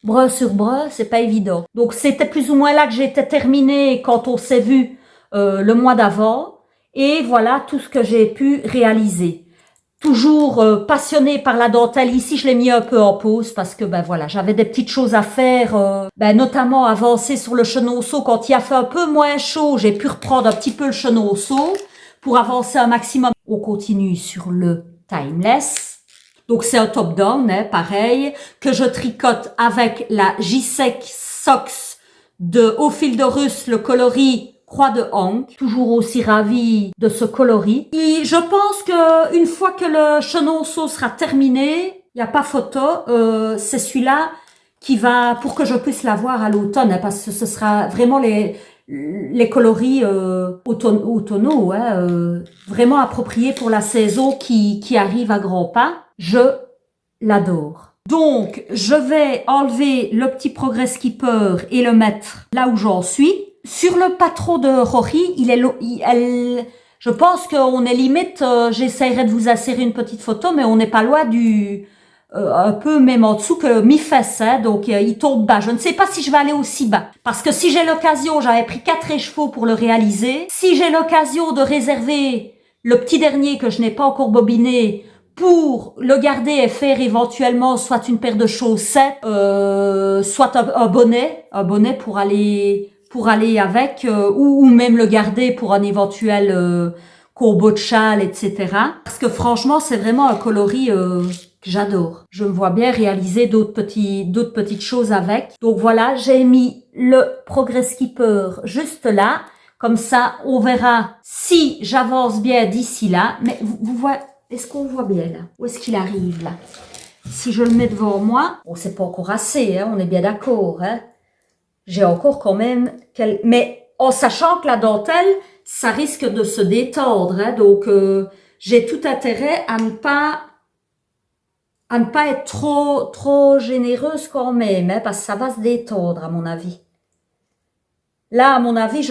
Bras sur bras, c'est pas évident. Donc, c'était plus ou moins là que j'étais terminée quand on s'est vu le mois d'avant. Et voilà tout ce que j'ai pu réaliser. Toujours passionnée par la dentelle. Ici, je l'ai mis un peu en pause parce que voilà, j'avais des petites choses à faire, notamment avancer sur le chenonceau quand il a fait un peu moins chaud. J'ai pu reprendre un petit peu le chenonceau pour avancer un maximum. On continue sur le Timeless. Donc c'est un top-down, hein, pareil, que je tricote avec la J-Sec Socks de Au fil de Russe, le coloris Croix de Hank, toujours aussi ravie de ce coloris. Et je pense que une fois que le chenonceau sera terminé, il n'y a pas photo, c'est celui-là qui va, pour que je puisse l'avoir à l'automne, hein, parce que ce sera vraiment les coloris automnaux, hein, vraiment appropriés pour la saison qui arrive à grands pas. Je l'adore. Donc, je vais enlever le petit progress skipper et le mettre là où j'en suis. Sur le patron de Rory, je pense qu'on est limite, j'essaierai de vous insérer une petite photo, mais on n'est pas loin un peu même en dessous que mi-fesse, hein, donc il tombe bas. Je ne sais pas si je vais aller aussi bas, parce que si j'ai l'occasion, j'avais pris 4 écheveaux pour le réaliser. Si j'ai l'occasion de réserver le petit dernier que je n'ai pas encore bobiné pour le garder et faire éventuellement soit une paire de chaussettes, soit un bonnet pour aller avec, ou même le garder pour un éventuel combo de châle, etc. Parce que franchement, c'est vraiment un coloris que j'adore. Je me vois bien réaliser d'autres petites choses avec. Donc voilà, j'ai mis le Progress Keeper juste là. Comme ça, on verra si j'avance bien d'ici là. Mais vous voyez, est-ce qu'on voit bien là? Où est-ce qu'il arrive là? Si je le mets devant moi, bon, c'est pas encore assez, hein, on est bien d'accord, hein. J'ai encore quand même mais en sachant que la dentelle, ça risque de se détendre, hein, donc j'ai tout intérêt à ne pas être trop généreuse quand même, hein, parce que ça va se détendre à mon avis. Là, à mon avis,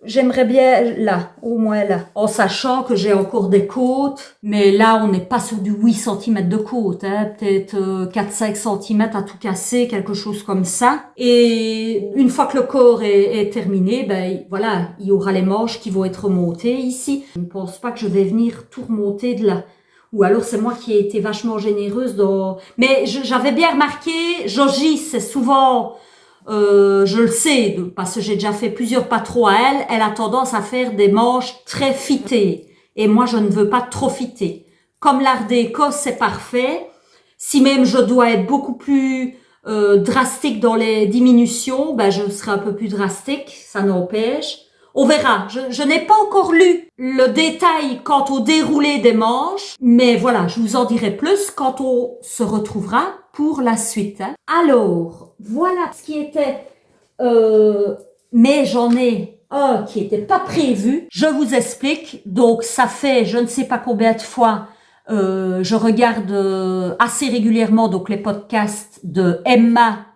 j'aimerais bien, là, au moins là, en sachant que j'ai encore des côtes, mais là, on n'est pas sur du 8 cm de côte, hein, peut-être 4-5 cm à tout casser, quelque chose comme ça. Et une fois que le corps est terminé, ben voilà, il y aura les manches qui vont être remontées ici. Je ne pense pas que je vais venir tout remonter de là. Ou alors c'est moi qui ai été vachement généreuse dans... Mais j'avais bien remarqué, Georgie, c'est souvent... je le sais, parce que j'ai déjà fait plusieurs patros à elle, elle a tendance à faire des manches très fitées. Et moi, je ne veux pas trop fitter. Comme l'art d'Écosse, c'est parfait. Si même je dois être beaucoup plus drastique dans les diminutions, ben je serai un peu plus drastique, ça n'empêche. On verra. Je n'ai pas encore lu le détail quant au déroulé des manches, mais voilà, je vous en dirai plus quand on se retrouvera pour la suite. Hein. Alors, voilà ce qui était... mais j'en ai un qui n'était pas prévu. Je vous explique. Donc, ça fait je ne sais pas combien de fois... je regarde assez régulièrement donc les podcasts de Emma,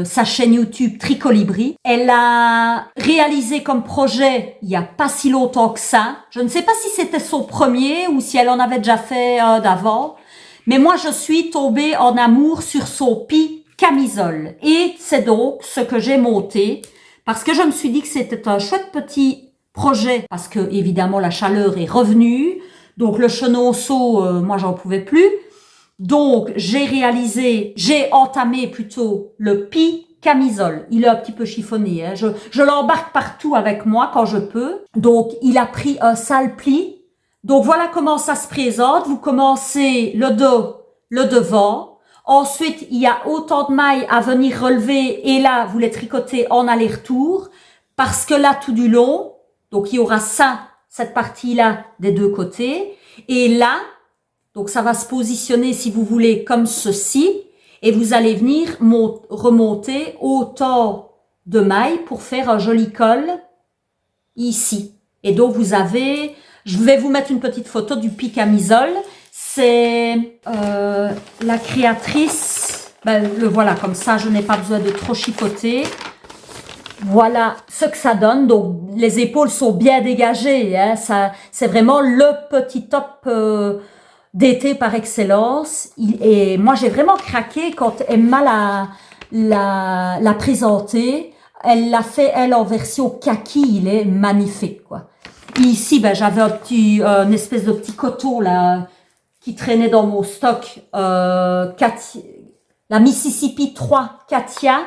sa chaîne YouTube Tricolibri. Elle a réalisé comme projet il y a pas si longtemps que ça. Je ne sais pas si c'était son premier ou si elle en avait déjà fait un d'avant. Mais moi, je suis tombée en amour sur son pis camisole. Et c'est donc ce que j'ai monté parce que je me suis dit que c'était un chouette petit projet parce que évidemment la chaleur est revenue. Donc le chenonceau, moi j'en pouvais plus. Donc j'ai entamé plutôt le pis camisole. Il est un petit peu chiffonné, hein. Je l'embarque partout avec moi quand je peux. Donc il a pris un sale pli. Donc voilà comment ça se présente. Vous commencez le dos, le devant. Ensuite, il y a autant de mailles à venir relever et là, vous les tricotez en aller-retour parce que là, tout du long, donc il y aura ça, cette partie-là des deux côtés. Et là, donc ça va se positionner, si vous voulez, comme ceci. Et vous allez venir remonter autant de mailles pour faire un joli col ici. Et donc vous avez... Je vais vous mettre une petite photo du pis camisole. C'est la créatrice. Ben, le voilà, comme ça, je n'ai pas besoin de trop chipoter. Voilà ce que ça donne. Donc, les épaules sont bien dégagées. Hein. Ça, c'est vraiment le petit top d'été par excellence. Et moi, j'ai vraiment craqué quand Emma l'a présenté. Elle l'a fait, elle, en version kaki. Il est magnifique, quoi. Ici, ben, j'avais une espèce de petit coton là qui traînait dans mon stock. La Mississippi 3 Katia.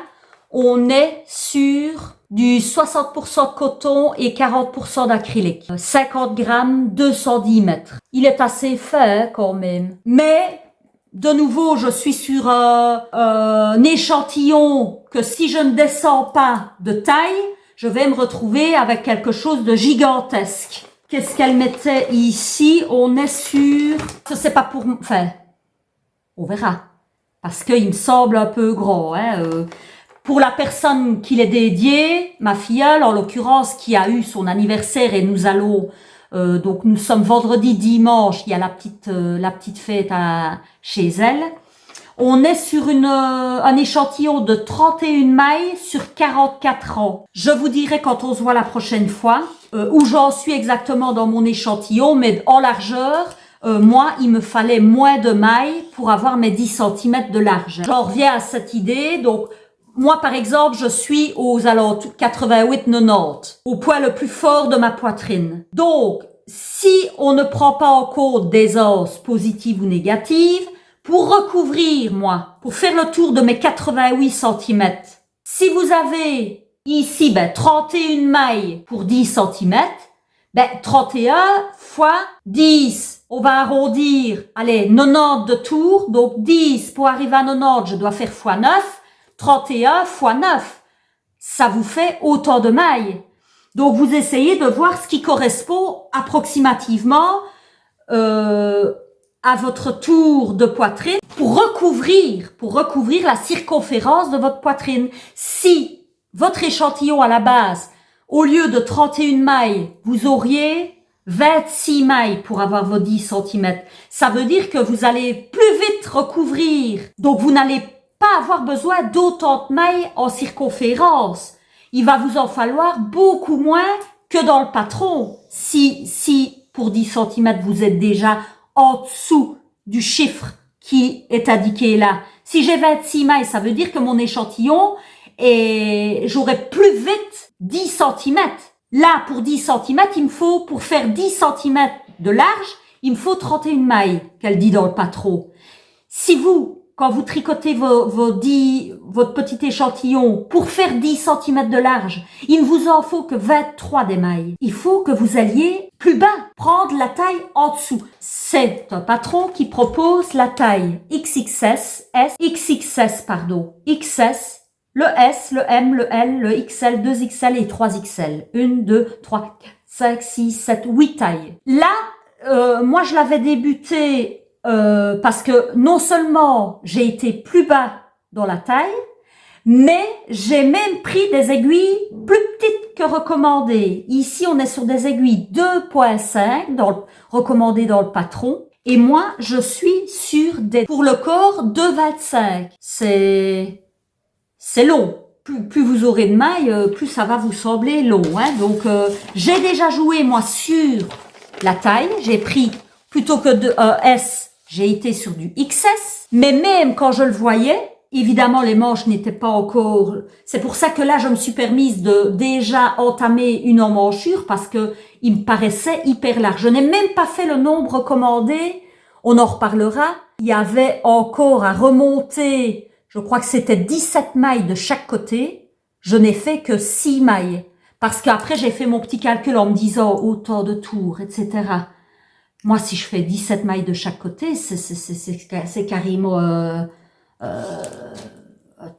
On est sur du 60% de coton et 40% d'acrylique. 50 grammes, 210 mètres. Il est assez fin quand même. Mais, de nouveau, je suis sur un échantillon que si je ne descends pas de taille, je vais me retrouver avec quelque chose de gigantesque. Qu'est-ce qu'elle mettait ici? On est sur... C'est pas pour... Enfin, on verra. Parce qu'il me semble un peu grand. Hein. Pour la personne qui l'est dédiée, ma filleule, en l'occurrence, qui a eu son anniversaire et nous allons... donc nous sommes vendredi, dimanche, il y a la petite fête chez elle. On est sur un échantillon de 31 mailles sur 44 ans. Je vous dirai quand on se voit la prochaine fois où j'en suis exactement dans mon échantillon, mais en largeur, moi, il me fallait moins de mailles pour avoir mes 10 cm de largeur. J'en reviens à cette idée. Donc, moi, par exemple, je suis aux alentours 88-90, au point le plus fort de ma poitrine. Donc, si on ne prend pas en compte des os positives ou négatives, pour recouvrir, moi, pour faire le tour de mes 88 cm, si vous avez ici 31 mailles pour 10 cm, 31 fois 10, on va arrondir, allez, 90 de tours, donc 10 pour arriver à 90, je dois faire fois 9, 31 fois 9, ça vous fait autant de mailles. Donc vous essayez de voir ce qui correspond approximativement à votre tour de poitrine pour recouvrir la circonférence de votre poitrine. Si votre échantillon à la base, au lieu de 31 mailles, vous auriez 26 mailles pour avoir vos 10 cm, ça veut dire que vous allez plus vite recouvrir. Donc vous n'allez pas avoir besoin d'autant de mailles en circonférence. Il va vous en falloir beaucoup moins que dans le patron. Si pour 10 cm, vous êtes déjà en dessous du chiffre qui est indiqué là. Si j'ai 26 mailles, ça veut dire que mon échantillon j'aurai plus vite 10 cm. Là, pour 10 cm, il me faut, pour faire 10 cm de large, il me faut 31 mailles, qu'elle dit dans le patron. Si vous, quand vous tricotez votre petit échantillon pour faire 10 cm de large, il ne vous en faut que 23 des mailles. Il faut que vous alliez plus bas, prendre la taille en dessous. C'est un patron qui propose la taille XXS, XS, le S, le M, le L, le XL, 2XL et 3XL. 1, 2, 3, 4, 5, 6, 7, 8 tailles. Là, moi je l'avais débuté parce que non seulement j'ai été plus bas dans la taille, mais j'ai même pris des aiguilles plus petites que recommandées. Ici, on est sur des aiguilles 2.5 recommandées dans le patron. Et moi, je suis sur pour le corps 2.25. C'est long. Plus vous aurez de mailles, plus ça va vous sembler long. Hein. Donc, j'ai déjà joué, moi, sur la taille. J'ai pris, plutôt que de S, j'ai été sur du XS. Mais même quand je le voyais, évidemment, les manches n'étaient pas encore... C'est pour ça que là, je me suis permise de déjà entamer une emmanchure parce que il me paraissait hyper large. Je n'ai même pas fait le nombre recommandé. On en reparlera. Il y avait encore à remonter, je crois que c'était 17 mailles de chaque côté. Je n'ai fait que 6 mailles. Parce qu'après, j'ai fait mon petit calcul en me disant autant de tours, etc. Moi, si je fais 17 mailles de chaque côté, c'est carrément...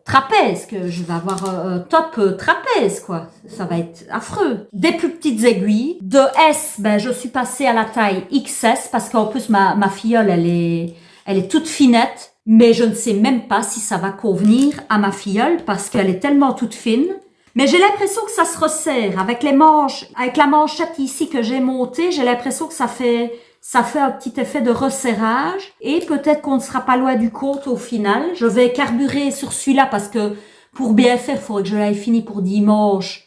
trapèze, que je vais avoir un top trapèze, quoi. Ça va être affreux. Des plus petites aiguilles. De S, je suis passée à la taille XS parce qu'en plus, ma filleule, elle est toute finette, mais je ne sais même pas si ça va convenir à ma filleule parce qu'elle est tellement toute fine. Mais j'ai l'impression que ça se resserre avec les manches, avec la manchette ici que j'ai montée, j'ai l'impression que ça fait un petit effet de resserrage et peut-être qu'on ne sera pas loin du compte au final. Je vais carburer sur celui-là parce que pour bien faire, il faudrait que je l'aille fini pour dimanche,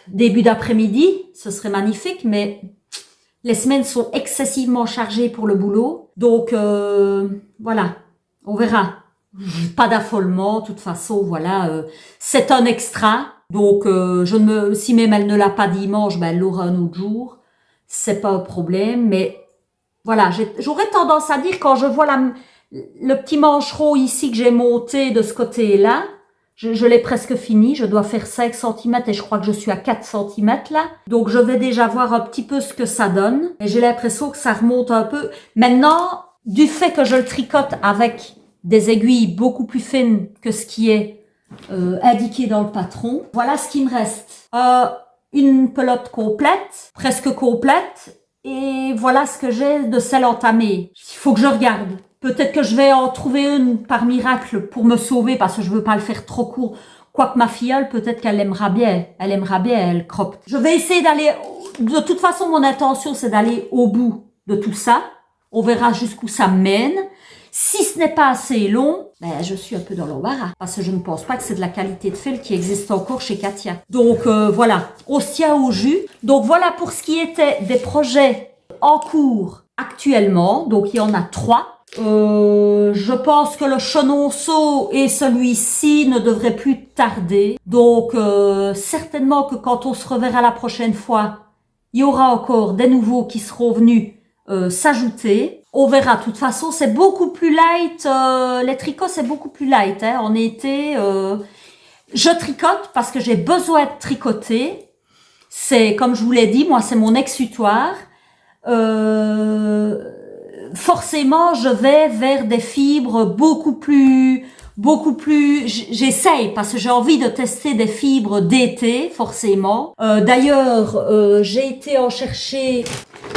début d'après-midi. Ce serait magnifique, mais les semaines sont excessivement chargées pour le boulot. Donc, voilà, on verra. Pas d'affolement, de toute façon, voilà. C'est un extra. Donc, si même elle ne l'a pas dimanche, elle l'aura un autre jour. C'est pas un problème, mais voilà, j'aurais tendance à dire quand je vois le petit mancheron ici que j'ai monté de ce côté-là, je l'ai presque fini, je dois faire 5 cm et je crois que je suis à 4 cm là. Donc je vais déjà voir un petit peu ce que ça donne. Et j'ai l'impression que ça remonte un peu. Maintenant, du fait que je le tricote avec des aiguilles beaucoup plus fines que ce qui est indiqué dans le patron, voilà ce qui me reste. Une pelote complète, presque complète, et voilà ce que j'ai de celle entamée. Il faut que je regarde. Peut-être que je vais en trouver une par miracle pour me sauver parce que je veux pas le faire trop court. Quoique ma filleule, peut-être qu'elle aimera bien. Elle croppe. Je vais essayer d'aller... De toute façon, mon intention, c'est d'aller au bout de tout ça. On verra jusqu'où ça mène. Si ce n'est pas assez long, je suis un peu dans l'embarras parce que je ne pense pas que c'est de la qualité de fil qui existe encore chez Katia. Donc voilà, on se tient au jus. Donc voilà pour ce qui était des projets en cours actuellement. Donc il y en a 3. Je pense que le chenonceau et celui-ci ne devraient plus tarder. Donc certainement que quand on se reverra la prochaine fois, il y aura encore des nouveaux qui seront venus s'ajouter. On verra. De toute façon, c'est beaucoup plus light. Les tricots, c'est beaucoup plus light. Hein. En été, je tricote parce que j'ai besoin de tricoter. C'est, comme je vous l'ai dit, moi, c'est mon exutoire. Forcément, je vais vers des fibres beaucoup plus, j'essaye parce que j'ai envie de tester des fibres d'été, forcément. D'ailleurs, j'ai été en chercher,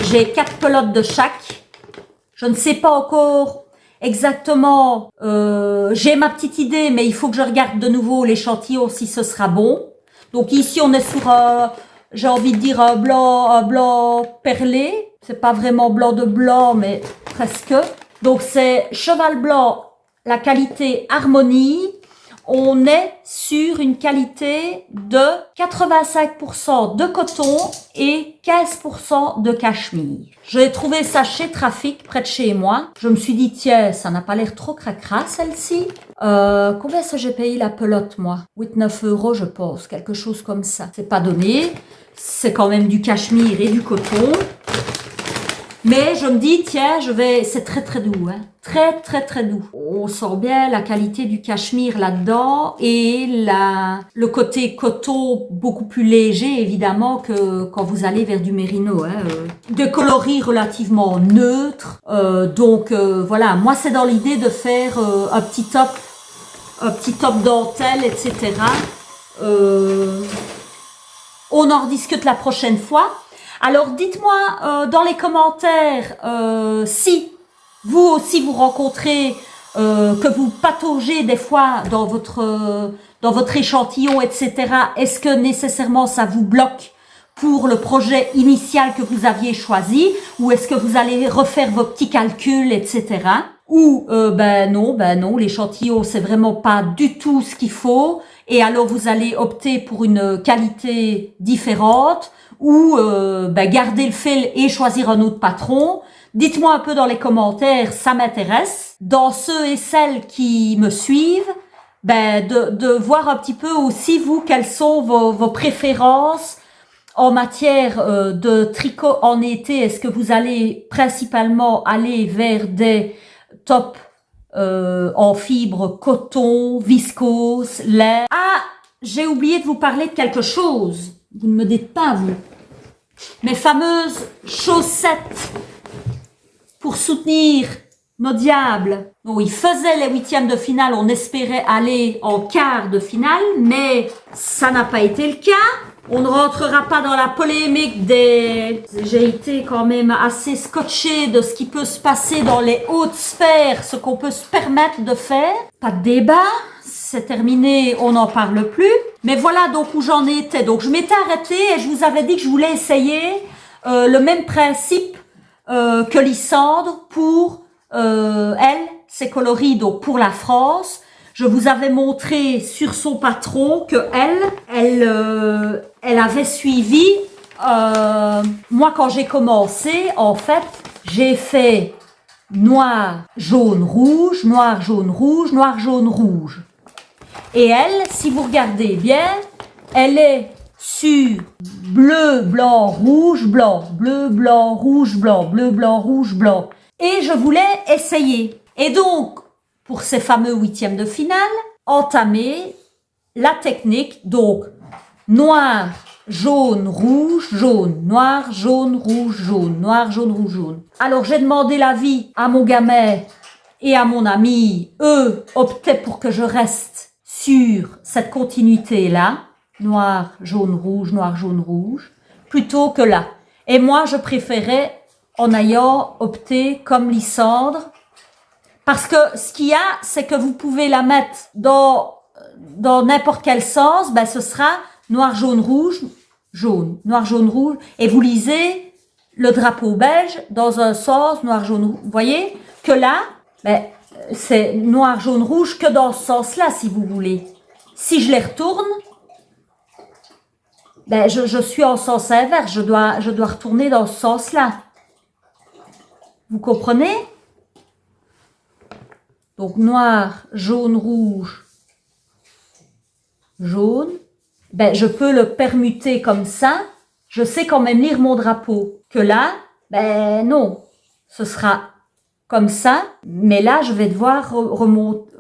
j'ai 4 pelotes de chaque. Je ne sais pas encore exactement, j'ai ma petite idée, mais il faut que je regarde de nouveau l'échantillon si ce sera bon. Donc ici, on est sur, j'ai envie de dire un blanc perlé. C'est pas vraiment blanc de blanc, mais presque. Donc c'est cheval blanc, la qualité harmonie. On est sur une qualité de 85% de coton et 15% de cachemire. J'ai trouvé ça chez Trafic, près de chez moi. Je me suis dit, tiens, ça n'a pas l'air trop cracra, celle-ci. Combien ça j'ai payé la pelote, moi? 8-9 euros, je pense, quelque chose comme ça. C'est pas donné. C'est quand même du cachemire et du coton. Mais je me dis, tiens, c'est très très doux, hein. Très très très doux. On sent bien la qualité du cachemire là-dedans et le côté coton beaucoup plus léger, évidemment, que quand vous allez vers du mérino, hein. De coloris relativement neutre. Voilà, moi c'est dans l'idée de faire un petit top dentelle, etc. On en rediscute la prochaine fois. Alors, dites-moi dans les commentaires si vous aussi vous rencontrez, que vous pataugez des fois dans votre échantillon, etc. Est-ce que nécessairement ça vous bloque pour le projet initial que vous aviez choisi, ou est-ce que vous allez refaire vos petits calculs, etc. Ou ben non, l'échantillon c'est vraiment pas du tout ce qu'il faut, et alors vous allez opter pour une qualité différente, ou garder le fil et choisir un autre patron. Dites-moi un peu dans les commentaires, ça m'intéresse. Dans ceux et celles qui me suivent, de voir un petit peu aussi vous quelles sont vos préférences en matière de tricot en été. Est-ce que vous allez principalement aller vers des tops en fibre coton, viscose, laine? Ah, j'ai oublié de vous parler de quelque chose. Vous ne me dites pas, vous. Mes fameuses chaussettes pour soutenir nos diables. Bon, ils faisaient les 8e de finale, on espérait aller en quart de finale, mais ça n'a pas été le cas. On ne rentrera pas dans la polémique des... J'ai été quand même assez scotché de ce qui peut se passer dans les hautes sphères, ce qu'on peut se permettre de faire. Pas de débat. C'est terminé, on n'en parle plus. Mais voilà donc où j'en étais. Donc je m'étais arrêtée et je vous avais dit que je voulais essayer le même principe que Lysandre pour ses coloris, donc pour la France. Je vous avais montré sur son patron que elle avait suivi. Moi quand j'ai commencé, en fait, j'ai fait noir, jaune, rouge, noir, jaune, rouge, noir, jaune, rouge. Et elle, si vous regardez bien, elle est sur bleu, blanc, rouge, blanc, bleu, blanc, rouge, blanc, bleu, blanc, rouge, blanc. Et je voulais essayer. Et donc, pour ces fameux 8e de finale, entamer la technique, donc noir, jaune, rouge, jaune, noir, jaune, rouge, jaune, noir, jaune, rouge, jaune. Alors, j'ai demandé l'avis à mon gamin et à mon ami. Eux optaient pour que je reste sur cette continuité-là, noir, jaune, rouge, plutôt que là. Et moi, je préférais en ayant opté comme Lysandre, parce que ce qu'il y a, c'est que vous pouvez la mettre dans n'importe quel sens, ce sera noir, jaune, rouge, jaune, noir, jaune, rouge, et vous lisez le drapeau belge dans un sens, noir, jaune, rouge. Vous voyez que là, c'est noir, jaune, rouge que dans ce sens-là, si vous voulez. Si je les retourne, je suis en sens inverse. Je dois retourner dans ce sens-là. Vous comprenez? Donc, noir, jaune, rouge, jaune. Je peux le permuter comme ça. je sais quand même lire mon drapeau. Que là, ben non, ce sera comme ça, mais là, je vais devoir remonter.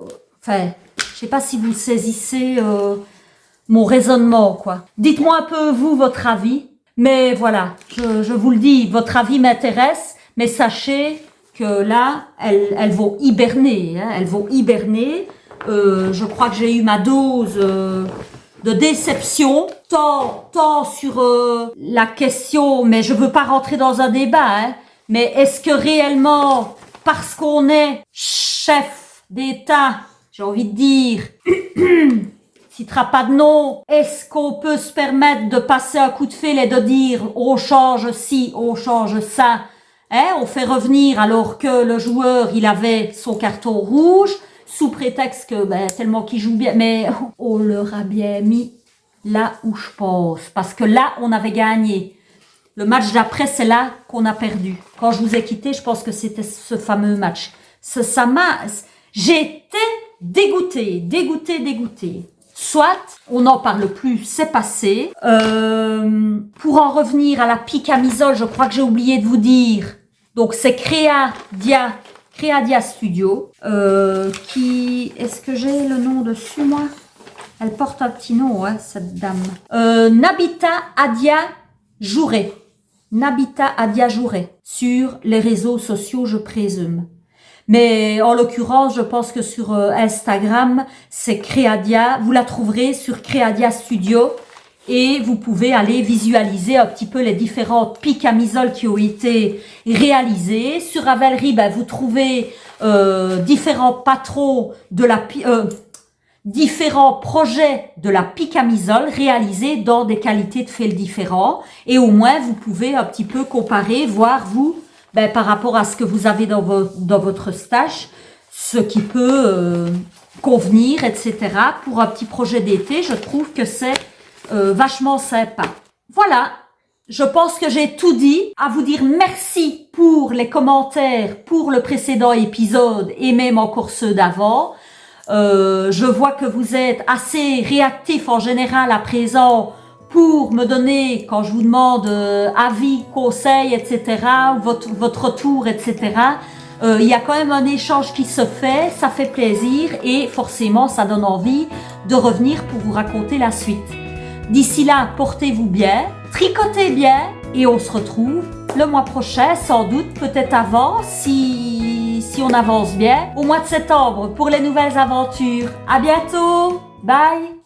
Enfin, je sais pas si vous saisissez mon raisonnement, quoi. Dites-moi un peu, vous, votre avis. Mais voilà, je vous le dis, votre avis m'intéresse, mais sachez que là, elles vont hiberner. Hein, elles vont hiberner. Je crois que j'ai eu ma dose de déception, tant sur la question, mais je veux pas rentrer dans un débat, hein, mais est-ce que réellement, parce qu'on est chef d'État, j'ai envie de dire, citera pas de nom, est-ce qu'on peut se permettre de passer un coup de fil et de dire on change ci, on change ça, hein, on fait revenir alors que le joueur il avait son carton rouge, sous prétexte que tellement qu'il joue bien, mais on leur a bien mis là où je pense, parce que là on avait gagné. Le match d'après, c'est là qu'on a perdu. Quand je vous ai quitté, je pense que c'était ce fameux match. J'étais dégoûtée. Soit, on n'en parle plus, c'est passé. Pour en revenir à la pique camisole, je crois que j'ai oublié de vous dire. Donc, c'est Créadia Studio. Est-ce que j'ai le nom dessus, moi? Elle porte un petit nom, hein, cette dame. Nabita Adia Jouré. Sur les réseaux sociaux, je présume. Mais en l'occurrence, je pense que sur Instagram, c'est Créadia. Vous la trouverez sur Créadia Studio et vous pouvez aller visualiser un petit peu les différentes piques camisoles qui ont été réalisées. Sur Ravelry, vous trouvez différents patrons de la différents projets de la pique camisole réalisés dans des qualités de fil différents, et au moins vous pouvez un petit peu comparer, voir vous, par rapport à ce que vous avez dans votre stage, ce qui peut convenir, etc. Pour un petit projet d'été, je trouve que c'est vachement sympa. Voilà, je pense que j'ai tout dit. À vous dire merci pour les commentaires pour le précédent épisode et même encore ceux d'avant. Je vois que vous êtes assez réactifs en général à présent pour me donner, quand je vous demande avis, conseils, etc., votre retour, etc. Il y a quand même un échange qui se fait, ça fait plaisir et forcément ça donne envie de revenir pour vous raconter la suite. D'ici là, portez-vous bien, tricotez bien et on se retrouve le mois prochain, sans doute, peut-être avant, si on avance bien, au mois de septembre pour les nouvelles aventures. À bientôt, bye!